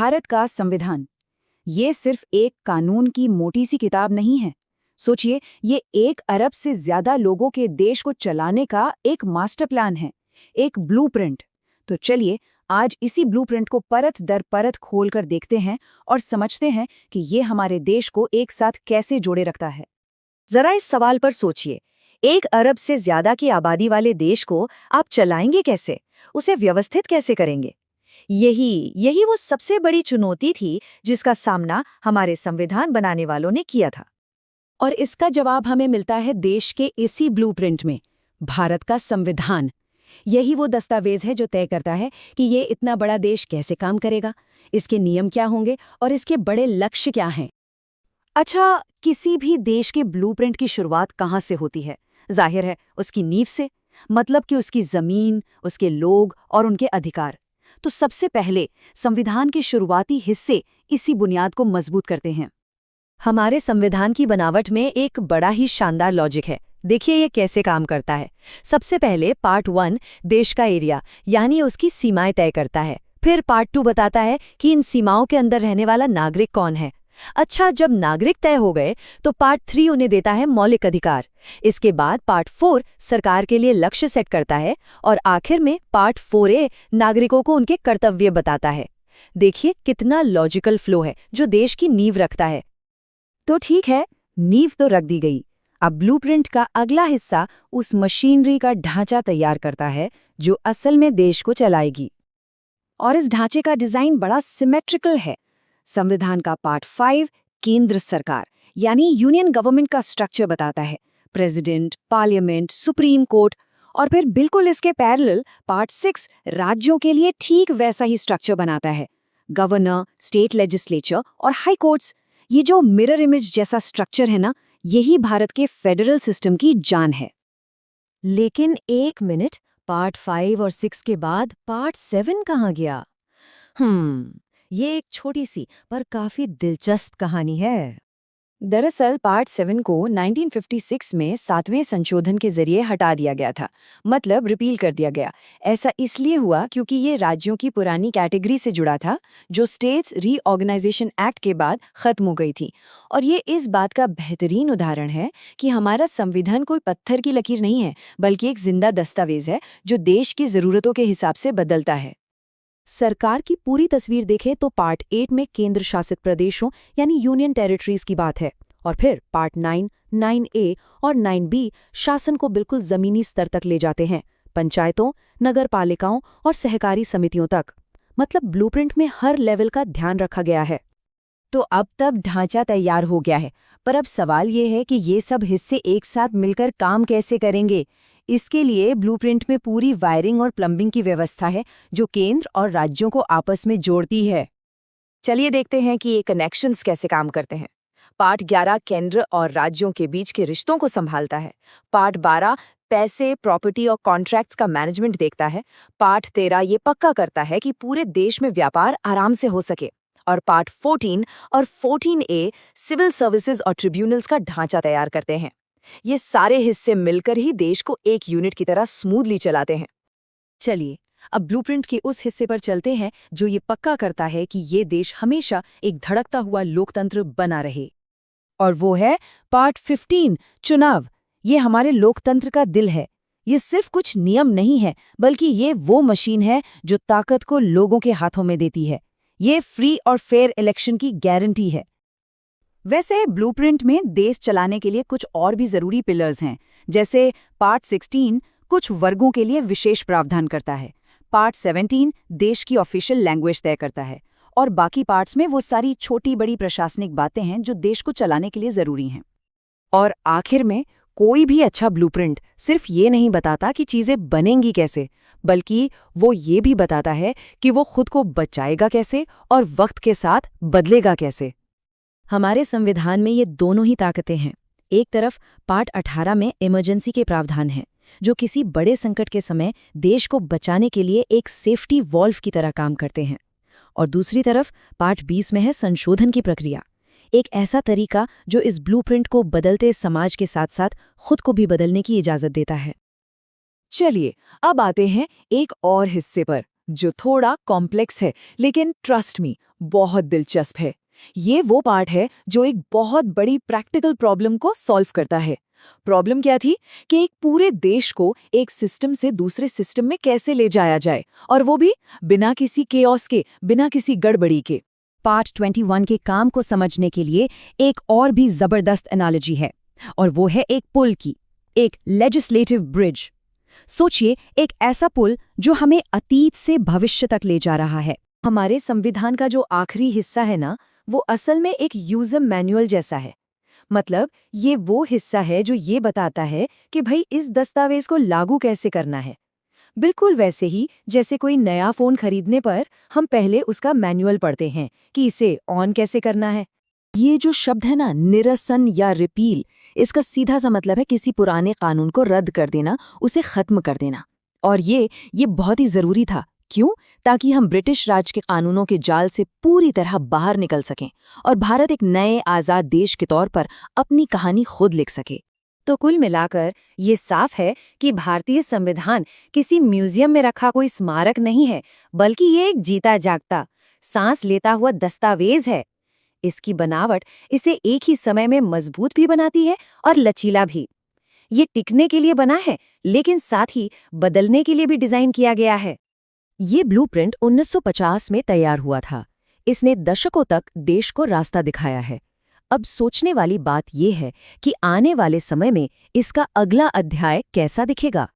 भारत का संविधान ये सिर्फ एक कानून की मोटी सी किताब नहीं है। सोचिए, ये 1 अरब से ज्यादा लोगों के देश को चलाने का एक मास्टर प्लान है, एक ब्लूप्रिंट। तो चलिए आज इसी ब्लूप्रिंट को परत दर परत खोलकर देखते हैं और समझते हैं कि ये हमारे देश को एक साथ कैसे जोड़े रखता है। जरा इस सवाल पर सोचिए, 1 अरब से ज्यादा की आबादी वाले देश को आप चलाएंगे कैसे? उसे व्यवस्थित कैसे करेंगे? यही वो सबसे बड़ी चुनौती थी जिसका सामना हमारे संविधान बनाने वालों ने किया था। और इसका जवाब हमें मिलता है देश के इसी ब्लूप्रिंट में, भारत का संविधान। यही वो दस्तावेज है जो तय करता है कि ये इतना बड़ा देश कैसे काम करेगा, इसके नियम क्या होंगे और इसके बड़े लक्ष्य क्या हैं। अच्छा, किसी भी देश के ब्लूप्रिंट की शुरुआत कहाँ से होती है? जाहिर है उसकी नींव से, मतलब कि उसकी जमीन, उसके लोग और उनके अधिकार। तो सबसे पहले संविधान के शुरुआती हिस्से इसी बुनियाद को मजबूत करते हैं। हमारे संविधान की बनावट में एक बड़ा ही शानदार लॉजिक है। देखिए ये कैसे काम करता है। सबसे पहले पार्ट 1 देश का एरिया यानी उसकी सीमाएं तय करता है। फिर पार्ट 2 बताता है कि इन सीमाओं के अंदर रहने वाला नागरिक कौन है। अच्छा, जब नागरिक तय हो गए तो पार्ट 3 उन्हें देता है मौलिक अधिकार। इसके बाद पार्ट 4 सरकार के लिए लक्ष्य सेट करता है और आखिर में पार्ट 4A नागरिकों को उनके कर्तव्य बताता है। देखिए कितना लॉजिकल फ्लो है जो देश की नींव रखता है। तो ठीक है, नींव तो रख दी गई। अब ब्लूप्रिंट का अगला हिस्सा उस मशीनरी का ढांचा तैयार करता है जो असल में देश को चलाएगी। और इस ढांचे का डिजाइन बड़ा सिमेट्रिकल है। संविधान का पार्ट 5 केंद्र सरकार यानी यूनियन गवर्नमेंट का स्ट्रक्चर बताता है, प्रेसिडेंट, पार्लियामेंट, सुप्रीम कोर्ट। और फिर बिल्कुल इसके पैरेलल पार्ट 6 राज्यों के लिए ठीक वैसा ही स्ट्रक्चर बनाता है, गवर्नर, स्टेट लेजिस्लेचर और हाई कोर्ट्स। ये जो मिरर इमेज जैसा स्ट्रक्चर है ना, यही भारत के फेडरल सिस्टम की जान है। लेकिन एक मिनट, पार्ट 5 और 6 के बाद पार्ट 7 कहाँ गया? ये एक छोटी सी पर काफी दिलचस्प कहानी है। दरअसल पार्ट 7 को 1956 में 7वें संशोधन के जरिए हटा दिया गया था, मतलब रिपील कर दिया गया। ऐसा इसलिए हुआ क्योंकि ये राज्यों की पुरानी कैटेगरी से जुड़ा था जो स्टेट्स रीऑर्गेनाइजेशन एक्ट के बाद खत्म हो गई थी। और ये इस बात का बेहतरीन उदाहरण है कि हमारा संविधान कोई पत्थर की लकीर नहीं है, बल्कि एक जिंदा दस्तावेज है जो देश की जरूरतों के हिसाब से बदलता है। सरकार की पूरी तस्वीर देखें तो पार्ट 8 में केंद्र शासित प्रदेशों यानी यूनियन टेरिटरीज की बात है। और फिर पार्ट 9, 9A और 9B शासन को बिल्कुल जमीनी स्तर तक ले जाते हैं, पंचायतों, नगर पालिकाओं और सहकारी समितियों तक। मतलब ब्लूप्रिंट में हर लेवल का ध्यान रखा गया है। तो अब तक ढांचा तैयार हो गया है, पर अब सवाल ये है कि ये सब हिस्से एक साथ मिलकर काम कैसे करेंगे। इसके लिए ब्लूप्रिंट में पूरी वायरिंग और प्लम्बिंग की व्यवस्था है जो केंद्र और राज्यों को आपस में जोड़ती है। चलिए देखते हैं कि ये कनेक्शंस कैसे काम करते हैं। पार्ट 11 केंद्र और राज्यों के बीच के रिश्तों को संभालता है। पार्ट 12 पैसे, प्रॉपर्टी और कॉन्ट्रैक्ट्स का मैनेजमेंट देखता है। पार्ट 13 ये पक्का करता है कि पूरे देश में व्यापार आराम से हो सके। और पार्ट 14 और 14A सिविल सर्विसेज और ट्रिब्यूनल्स का ढांचा तैयार करते हैं। ये सारे हिस्से मिलकर ही देश को एक यूनिट की तरह स्मूथली चलाते हैं। चलिए अब ब्लूप्रिंट के उस हिस्से पर चलते हैं जो ये पक्का करता है कि ये देश हमेशा एक धड़कता हुआ लोकतंत्र बना रहे। और वो है पार्ट 15 चुनाव। ये हमारे लोकतंत्र का दिल है। ये सिर्फ कुछ नियम नहीं है, बल्कि ये वो मशीन है जो ताकत को लोगों के हाथों में देती है। ये फ्री और फेयर इलेक्शन की गारंटी है। वैसे ब्लूप्रिंट में देश चलाने के लिए कुछ और भी जरूरी पिलर्स हैं, जैसे पार्ट 16 कुछ वर्गों के लिए विशेष प्रावधान करता है, पार्ट 17 देश की ऑफिशियल लैंग्वेज तय करता है, और बाकी पार्ट्स में वो सारी छोटी बड़ी प्रशासनिक बातें हैं जो देश को चलाने के लिए जरूरी हैं। और आखिर में कोई भी अच्छा ब्लूप्रिंट सिर्फ ये नहीं बताता कि चीजें बनेंगी कैसे, बल्कि वो ये भी बताता है कि वो खुद को बचाएगा कैसे और वक्त के साथ बदलेगा कैसे। हमारे संविधान में ये दोनों ही ताकतें हैं। एक तरफ पार्ट 18 में इमरजेंसी के प्रावधान हैं जो किसी बड़े संकट के समय देश को बचाने के लिए एक सेफ्टी वॉल्व की तरह काम करते हैं। और दूसरी तरफ पार्ट 20 में है संशोधन की प्रक्रिया, एक ऐसा तरीका जो इस ब्लूप्रिंट को बदलते समाज के साथ साथ खुद को भी बदलने की इजाजत देता है। चलिए अब आते हैं एक और हिस्से पर जो थोड़ा कॉम्प्लेक्स है, लेकिन ट्रस्ट मी बहुत दिलचस्प है। ये वो पार्ट है जो एक बहुत बड़ी प्रैक्टिकल प्रॉब्लम को सॉल्व करता है। प्रॉब्लम क्या थी कि एक पूरे देश को एक सिस्टम से दूसरे सिस्टम में कैसे ले जाया जाए, और वो भी बिना किसी केओस के, बिना किसी गड़बड़ी के। पार्ट 21 के काम को समझने के लिए एक और भी जबरदस्त एनालॉजी है, और वो है एक पुल की, एक लेजिस्लेटिव ब्रिज। सोचिए, एक ऐसा पुल जो हमें अतीत से भविष्य तक ले जा रहा है। हमारे संविधान का जो आखिरी हिस्सा है ना, वो असल में एक यूजर मैनुअल जैसा है। मतलब ये वो हिस्सा है जो ये बताता है कि भाई इस दस्तावेज को लागू कैसे करना है। बिल्कुल वैसे ही जैसे कोई नया फोन खरीदने पर हम पहले उसका मैनुअल पढ़ते हैं कि इसे ऑन कैसे करना है। ये जो शब्द है ना, निरसन या रिपील, इसका सीधा सा मतलब है किसी पुराने कानून को रद्द कर देना, उसे खत्म कर देना। और ये बहुत ही जरूरी था। क्यों? ताकि हम ब्रिटिश राज के कानूनों के जाल से पूरी तरह बाहर निकल सकें और भारत एक नए आज़ाद देश के तौर पर अपनी कहानी खुद लिख सके। तो कुल मिलाकर ये साफ है कि भारतीय संविधान किसी म्यूजियम में रखा कोई स्मारक नहीं है, बल्कि ये एक जीता जागता, सांस लेता हुआ दस्तावेज है। इसकी बनावट इसे एक ही समय में मजबूत भी बनाती है और लचीला भी। ये टिकने के लिए बना है, लेकिन साथ ही बदलने के लिए भी डिजाइन किया गया है। ये ब्लूप्रिंट 1950 में तैयार हुआ था। इसने दशकों तक देश को रास्ता दिखाया है। अब सोचने वाली बात ये है कि आने वाले समय में इसका अगला अध्याय कैसा दिखेगा।